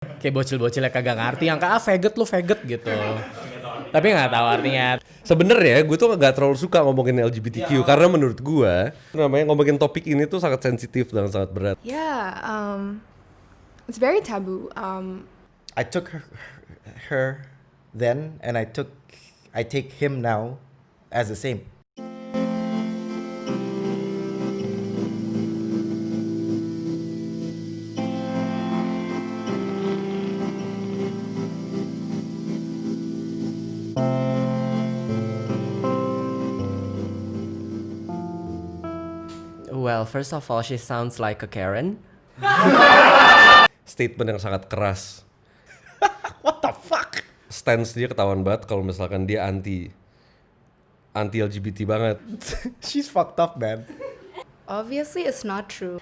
Kayak bocil-bocil yang kagak ngerti, yang kayak faggot lu faggot gitu. Tapi nggak tahu artinya. Sebenarnya gue tuh gak terlalu suka ngomongin LGBTQ karena menurut gue namanya ngomongin topik ini tuh sangat sensitif dan sangat berat. Yeah, it's very taboo. I took her then, and I take him now as the same. Well, first of all, she sounds like a Karen. Statement yang sangat keras. What the fuck? Stance dia ketahuan banget kalau misalkan dia anti LGBT banget. She's fucked up, man. Obviously it's not true.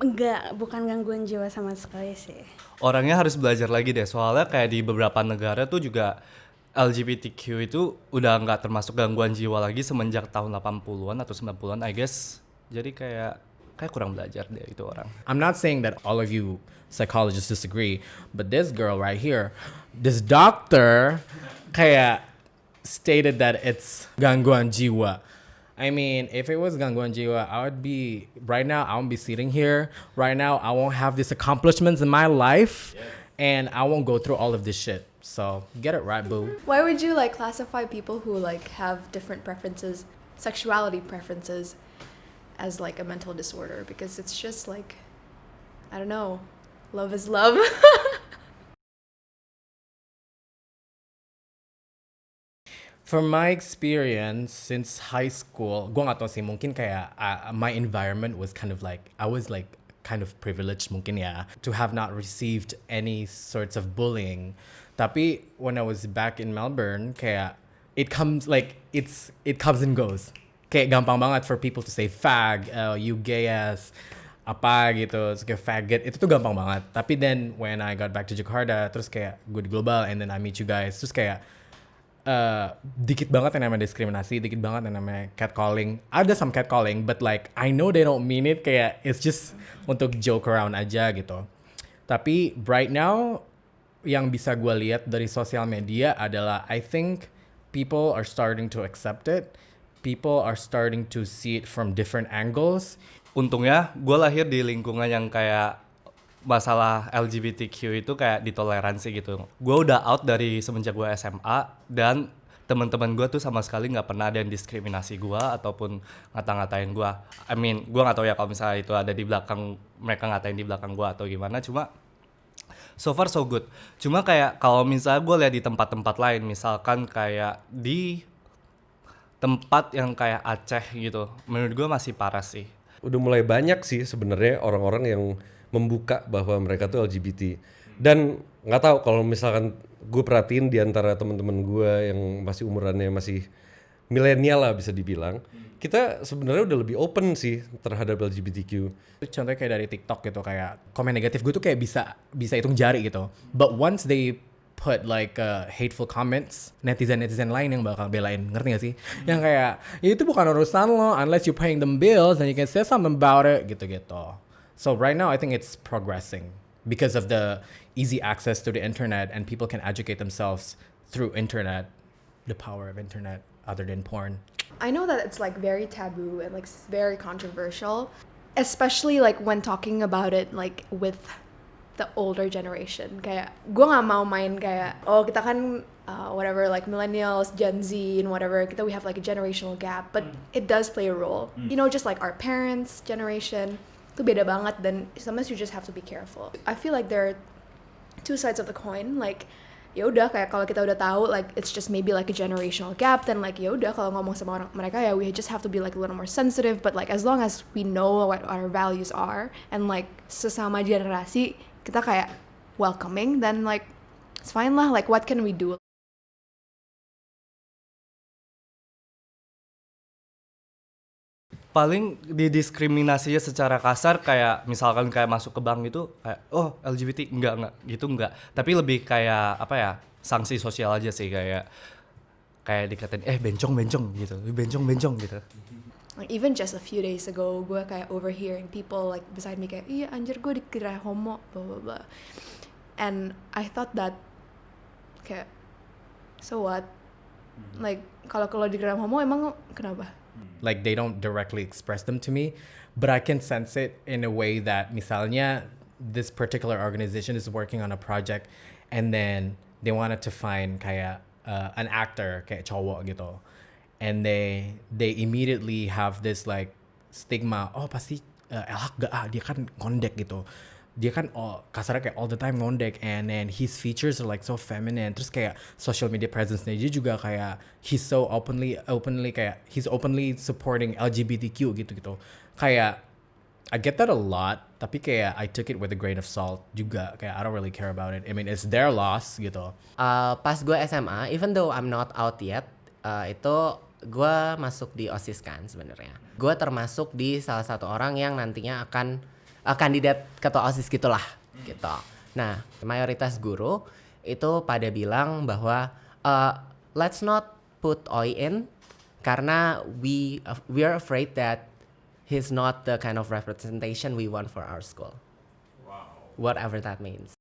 Enggak, bukan gangguan jiwa sama sekali sih. Orangnya harus belajar lagi deh, soalnya kayak di beberapa negara tuh juga LGBTQ itu udah nggak termasuk gangguan jiwa lagi semenjak tahun 80-an atau 90-an I guess. Jadi kayak kurang belajar deh itu orang. I'm not saying that all of you psychologists disagree, but this girl right here, this doctor kayak stated that it's gangguan jiwa. I mean, if it was gangguan jiwa, I won't be sitting here. Right now, I won't have these accomplishments in my life, and I won't go through all of this shit. So, get it right, boo. Why would you like classify people who like have different preferences, sexuality preferences, as like a mental disorder? Because it's just like, I don't know, love is love. From my experience since high school, gue gak tau sih, mungkin kayak my environment was kind of like, I was like kind of privileged mungkin ya, to have not received any sorts of bullying. Tapi when I was back in Melbourne, kayak it comes and goes. Kayak gampang banget for people to say fag, you gay ass, apa gitu, terus kayak faggot, itu tuh gampang banget. Tapi then when I got back to Jakarta, terus kayak gue di global, and then I meet you guys, terus kayak dikit banget yang namanya diskriminasi, dikit banget yang namanya catcalling. Ada some catcalling, but like I know they don't mean it, kayak it's just untuk joke around aja gitu. Tapi right now yang bisa gue lihat dari sosial media adalah I think people are starting to accept it. People are starting to see it from different angles. Untungnya gue lahir di lingkungan yang kayak masalah LGBTQ itu kayak ditoleransi gitu. Gue udah out dari semenjak gue SMA, dan teman-teman gue tuh sama sekali nggak pernah ada yang diskriminasi gue ataupun ngata-ngatain gue. I mean, gue nggak tahu ya kalau misalnya itu ada di belakang, mereka ngatain di belakang gue atau gimana. Cuma so far so good. Cuma kayak kalau misalnya gue lihat di tempat-tempat lain, misalkan kayak di tempat yang kayak Aceh gitu, menurut gue masih parah sih. Udah mulai banyak sih sebenarnya orang-orang yang membuka bahwa mereka tuh LGBT. Dan nggak tahu kalau misalkan gue perhatiin di antara teman-teman gue yang masih umurannya masih milenial lah bisa dibilang, kita sebenarnya udah lebih open sih terhadap LGBTQ. Contohnya kayak dari TikTok gitu, kayak komen negatif gue tuh kayak bisa hitung jari gitu. But once they put like hateful comments, netizen lain yang bakal belain, ngerti gak sih? Yang kayak, ya itu bukan urusan lo, unless you're paying them bills and you can say something about it, gitu-gitu. So right now I think it's progressing because of the easy access to the internet, and people can educate themselves through internet, the power of internet other than porn. I know that it's like very taboo and like very controversial, especially like when talking about it like with the older generation. Kayak gue nggak mau main kayak kita kan whatever like millennials, Gen Z and whatever, we have like a generational gap, but it does play a role. You know, just like our parents' generation itu beda banget, dan sometimes you just have to be careful. I feel like there are two sides of the coin. Like ya udah, kayak kalau kita udah tahu like it's just maybe like a generational gap, then like ya udah kalau ngomong sama orang mereka ya we just have to be like a little more sensitive. But like as long as we know what our values are and like sesama generasi kita kayak welcoming, then like it's fine lah. Like what can we do? Paling didiskriminasinya secara kasar, kayak misalkan kayak masuk ke bank gitu, kayak LGBT enggak gitu, enggak. Tapi lebih kayak apa ya, sanksi sosial aja sih, kayak dikatain bencong gitu, bencong gitu. Like even just a few days ago, gue kayak overhearing people like beside me kayak, iya anjir gue dikira homo, blah blah blah. and I thought that kayak so what, like kalau dikira homo emang kenapa? Like they don't directly express them to me, but I can sense it in a way that misalnya this particular organization is working on a project and then they wanted to find kayak an actor kayak cowok gitu, and they immediately have this like stigma, oh pasti Elhak gak dia kan ngondek gitu, dia kan kasarnya kayak all the time ngondek, and then his features are like so feminine, terus kayak social media presence-nya dia juga kayak he's so openly kayak he's openly supporting LGBTQ gitu kayak I get that a lot, tapi kayak I took it with a grain of salt juga, kayak I don't really care about it. I mean it's their loss gitu. Pas gue SMA, even though I'm not out yet, itu gue masuk di OSIS kan sebenarnya. Gue termasuk di salah satu orang yang nantinya akan kandidat ketua OSIS gitulah gitu. Nah, mayoritas guru itu pada bilang bahwa let's not put Oi in karena we are afraid that he's not the kind of representation we want for our school. Wow. Whatever that means.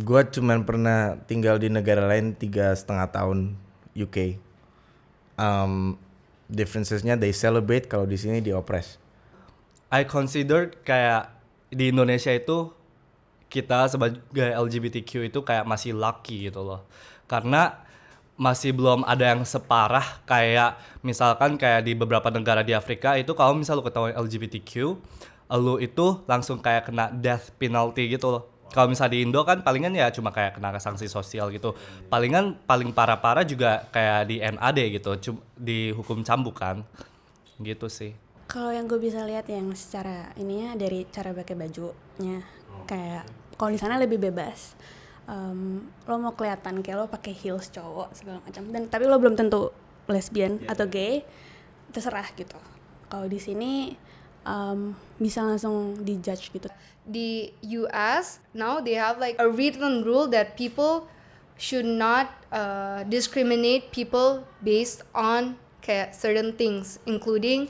Gue cuman pernah tinggal di negara lain 3,5 tahun UK. Differencesnya they celebrate, kalau di sini di oppress. I consider kayak di Indonesia itu kita sebagai LGBTQ itu kayak masih lucky gitu loh, karena masih belum ada yang separah kayak misalkan kayak di beberapa negara di Afrika itu kalau misal lu ketahuan LGBTQ, lu itu langsung kayak kena death penalty gitu loh. Kalau misalnya di Indo kan palingan ya cuma kayak kena sanksi sosial gitu. Palingan paling parah-parah juga kayak di NAD gitu, dihukum cambuk kan. Gitu sih. Kalau yang gue bisa lihat yang secara ininya dari cara pakai bajunya, kayak kalau di sana lebih bebas. Lo mau kelihatan kayak lo pakai heels cowok segala macam, dan tapi lo belum tentu lesbian atau gay, terserah gitu. Kalau di sini bisa langsung dijudge gitu. The US now they have like a written rule that people should not discriminate people based on kayak certain things, including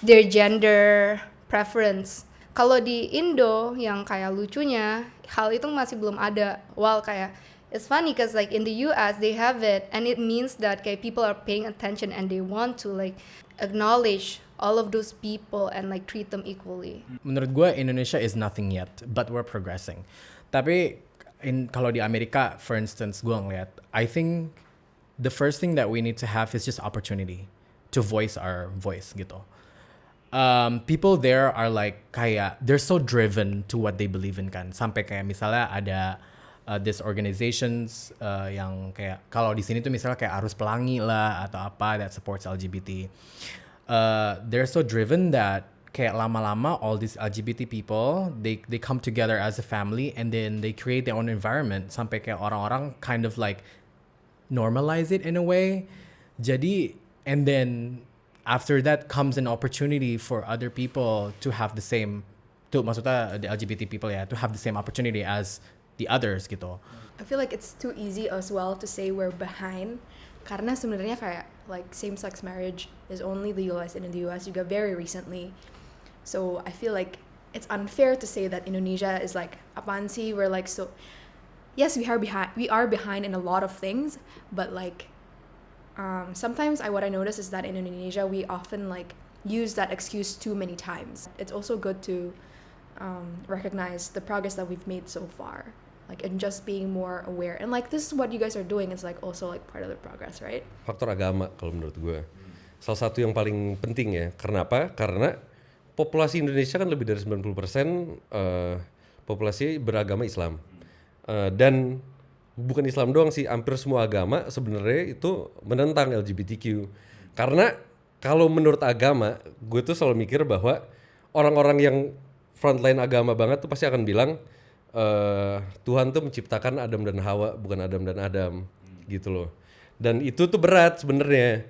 their gender preference. Kalau di Indo yang kayak lucunya hal itu masih belum ada. Well kayak it's funny because like in the US they have it, and it means that kayak people are paying attention and they want to like acknowledge all of those people and like treat them equally. Menurut gue Indonesia is nothing yet, but we're progressing. Tapi kalau di Amerika, for instance, gue ngeliat, I think the first thing that we need to have is just opportunity to voice our voice gitu. People there are like kayak they're so driven to what they believe in kan. Sampai kayak misalnya ada these organizations yang kayak kalau di sini tuh misalnya kayak Arus Pelangi lah atau apa that supports LGBT. They're so driven that kayak lama-lama all these LGBT people they come together as a family and then they create their own environment sampai kayak orang-orang kind of like normalize it in a way. Jadi and then after that comes an opportunity for other people to have the same, to maksudnya the LGBT people ya, to have the same opportunity as the others gitu. I feel like it's too easy as well to say we're behind, karena sebenarnya kayak like same-sex marriage is only legalized in the US juga very recently. So I feel like it's unfair to say that Indonesia is like apaan sih, we're like so, yes we are behind in a lot of things, but like sometimes what I notice is that in Indonesia we often like use that excuse too many times. It's also good to recognize the progress that we've made so far, like and just being more aware, and like this is what you guys are doing is like also like part of the progress, right? Faktor agama kalau menurut gue salah satu yang paling penting ya. Karena apa? Karena populasi Indonesia kan lebih dari 90% populasi beragama Islam. Dan bukan Islam doang sih, hampir semua agama sebenarnya itu menentang LGBTQ. Karena kalau menurut agama, gue tuh selalu mikir bahwa orang-orang yang frontline agama banget tuh pasti akan bilang Tuhan tuh menciptakan Adam dan Hawa, bukan Adam dan Adam, gitu loh. Dan itu tuh berat sebenarnya.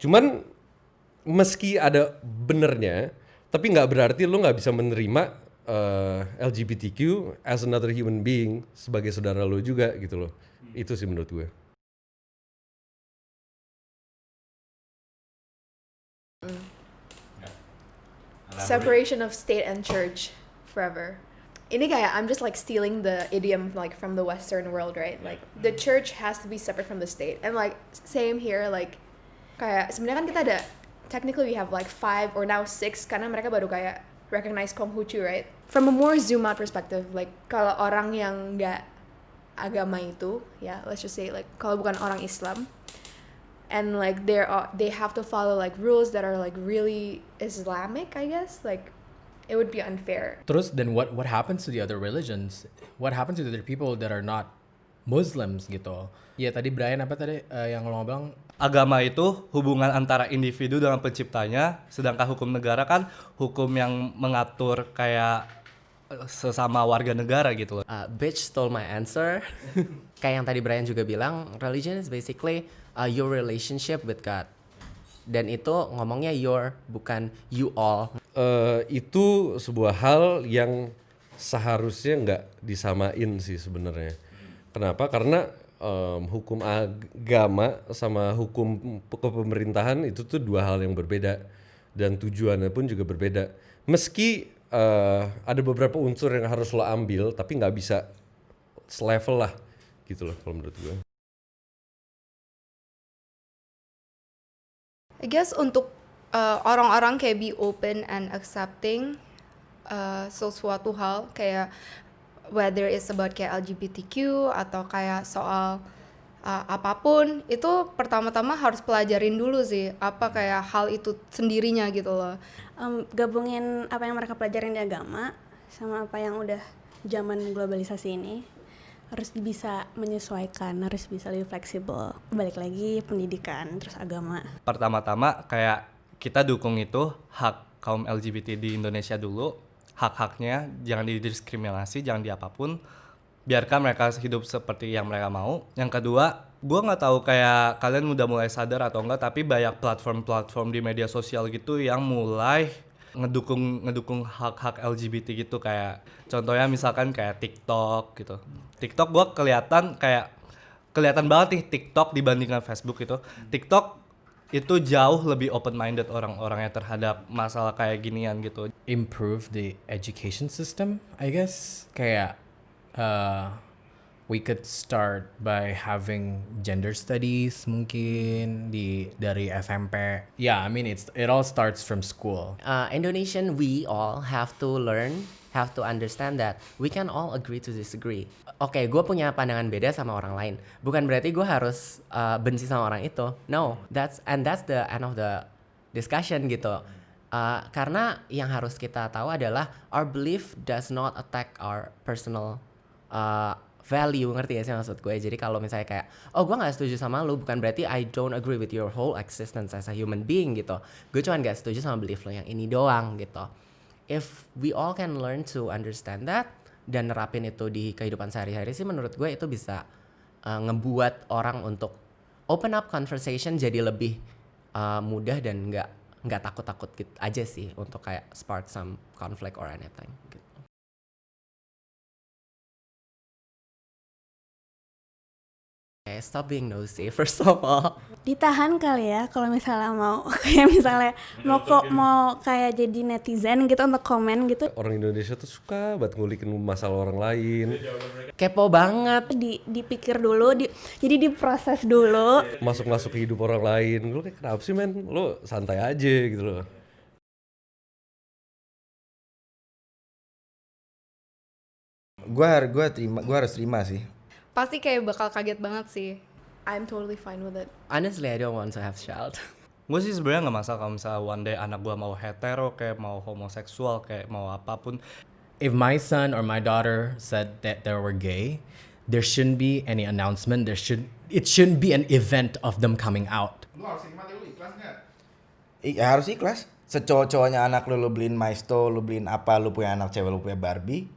Cuman meski ada benernya, tapi nggak berarti lo nggak bisa menerima LGBTQ as another human being sebagai saudara lo juga gitu loh. Itu sih menurut gue. separation of state and church forever. Ini kayak I'm just like stealing the idiom like from the Western world, right? Like the church has to be separate from the state, and like same here. Like kayak sebenarnya kan kita ada technically we have like 5 or now 6 karena mereka baru kayak recognize Konghucu, right? From a more zoom out perspective, like kalau orang yang nggak agama itu, ya, let's just say like kalau bukan orang Islam, and like they have to follow like rules that are like really Islamic, I guess, like it would be unfair. Terus then what happens to the other religions? What happens to the other people that are not Muslims gitu? Ya tadi Brian apa tadi yang lo bilang? Agama itu hubungan antara individu dengan penciptanya, sedangkan hukum negara kan hukum yang mengatur kayak sesama warga negara gitu loh. Bitch stole my answer. Kayak yang tadi Brian juga bilang, religion is basically your relationship with God. Dan itu ngomongnya your, bukan you all. Itu sebuah hal yang seharusnya nggak disamain sih sebenarnya. Kenapa? Karena hukum agama sama hukum kepemerintahan itu tuh dua hal yang berbeda dan tujuannya pun juga berbeda. Meski ada beberapa unsur yang harus lo ambil, tapi nggak bisa selevel lah, gitu loh kalau menurut gue. I guess untuk orang-orang kayak be open and accepting sesuatu hal kayak whether it's about kayak LGBTQ atau kayak soal apapun, itu pertama-tama harus pelajarin dulu sih apa kayak hal itu sendirinya gitu loh. Gabungin apa yang mereka pelajarin di agama sama apa yang udah zaman globalisasi ini, harus bisa menyesuaikan, harus bisa lebih fleksibel. Balik lagi pendidikan terus agama. Pertama-tama kayak kita dukung itu hak kaum LGBT di Indonesia dulu, hak-haknya jangan didiskriminasi, jangan diapapun, biarkan mereka hidup seperti yang mereka mau. Yang kedua, gue nggak tahu kayak kalian udah mulai sadar atau enggak, tapi banyak platform-platform di media sosial gitu yang mulai ngedukung hak-hak LGBT gitu. Kayak contohnya misalkan kayak TikTok gitu. TikTok gue kelihatan banget nih TikTok dibandingkan Facebook gitu. TikTok itu jauh lebih open-minded orang-orangnya terhadap masalah kayak ginian gitu. Improve the education system, I guess. Kayak we could start by having gender studies mungkin dari SMP. Yeah, I mean it all starts from school. Indonesian, we all have to learn, have to understand that we can all agree to disagree. Oke, gue punya pandangan beda sama orang lain. Bukan berarti gue harus benci sama orang itu. No, that's the end of the discussion gitu. Karena yang harus kita tahu adalah our belief does not attack our personal value, ngerti ya sih maksud gue? Jadi kalau misalnya kayak, oh gue gak setuju sama lu, bukan berarti I don't agree with your whole existence as a human being gitu. Gue cuma gak setuju sama belief lo yang ini doang gitu. If we all can learn to understand that dan nerapin itu di kehidupan sehari-hari sih, menurut gue itu bisa ngebuat orang untuk open up conversation jadi lebih mudah dan nggak takut-takut gitu aja sih untuk kayak spark some conflict or anything gitu. Okay, stop being nosy first of all. Ditahan kali ya kalau misalnya mau kayak misalnya mau kayak jadi netizen gitu untuk komen gitu. Orang Indonesia tuh suka banget ngulikin masalah orang lain. Kepo banget. Dipikir dulu, jadi diproses dulu. Masuk ke hidup orang lain. Lu kayak kenapa sih men? Lu santai aja gitu loh. Gua harus terima sih. Pasti kayak bakal kaget banget sih. I'm totally fine with it. Honestly, I don't want to have child. Gue sih sebenarnya nggak masalah kalau misalnya one day anak gue mau hetero, kayak mau homoseksual, kayak mau apapun. If my son or my daughter said that they were gay, there shouldn't be any announcement. It shouldn't be an event of them coming out. Lu harus ikhlas nggak? Harus ikhlas. Secowok-cowoknya anak lu beliin Maisto, lu beliin apa, lu punya anak cewek, lu punya Barbie.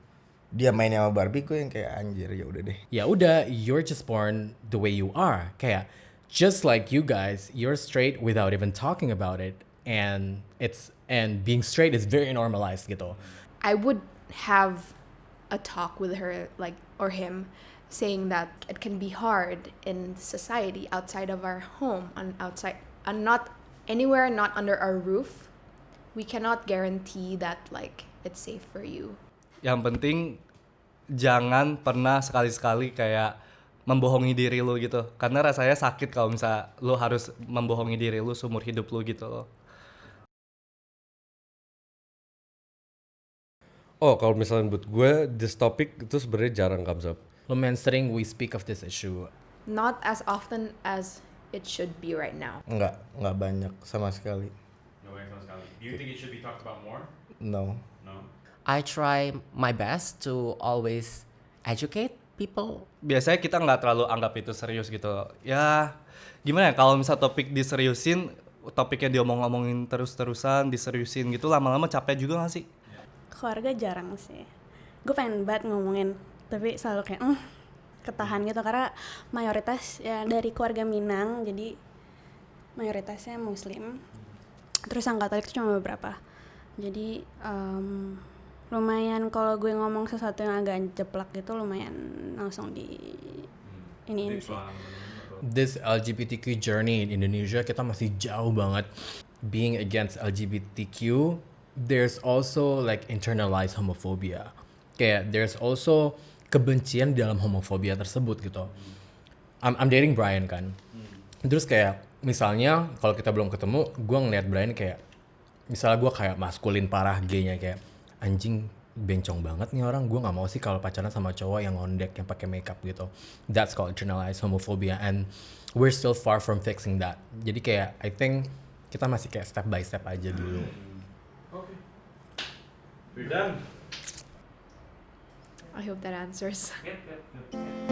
Dia mainnya sama Barbie, gue yang kayak anjir, ya udah deh. Ya udah, you're just born the way you are. Kayak just like you guys, you're straight without even talking about it, and being straight is very normalized gitu. I would have a talk with her, like, or him, saying that it can be hard in society outside of our home, and not anywhere, not under our roof, we cannot guarantee that like it's safe for you. Yang penting jangan pernah sekali-sekali kayak membohongi diri lu gitu. Karena rasanya sakit kalau misalnya lu harus membohongi diri lu seumur hidup lu gitu loh. Oh, kalau misalnya buat gue, this topic itu sebenarnya jarang comes up. Lumayan sering we speak of this issue. Not as often as it should be right now. Enggak banyak sama sekali. No way sama sekali. Do you think it should be talked about more? No. No. I try my best to always educate people. Biasanya kita nggak terlalu anggap itu serius gitu. Ya gimana ya, kalau misal topik diseriusin, topiknya diomong-omongin terus-terusan, diseriusin gitu, lama-lama capek juga nggak sih? Keluarga jarang sih. Gue pengen banget ngomongin, tapi selalu kayak ketahan gitu karena mayoritas ya dari keluarga Minang, jadi mayoritasnya Muslim. Terus yang Katolik itu cuma beberapa. Jadi lumayan kalau gue ngomong sesuatu yang agak jeplak gitu lumayan langsung ini sih. This LGBTQ journey in Indonesia kita masih jauh banget. Being against LGBTQ, there's also like internalized homophobia. Kayak there's also kebencian di dalam homofobia tersebut gitu. I'm dating Brian kan. Terus kayak misalnya kalau kita belum ketemu, gue ngeliat Brian kayak misalnya gue kayak maskulin parah gay-nya kayak anjing bencong banget nih orang, gue nggak mau sih kalau pacaran sama cowok yang ngondek yang pakai makeup gitu. That's called internalized homophobia and we're still far from fixing that. Jadi kayak I think kita masih kayak step by step aja dulu. Okay. We're done. I hope that answers. Yep.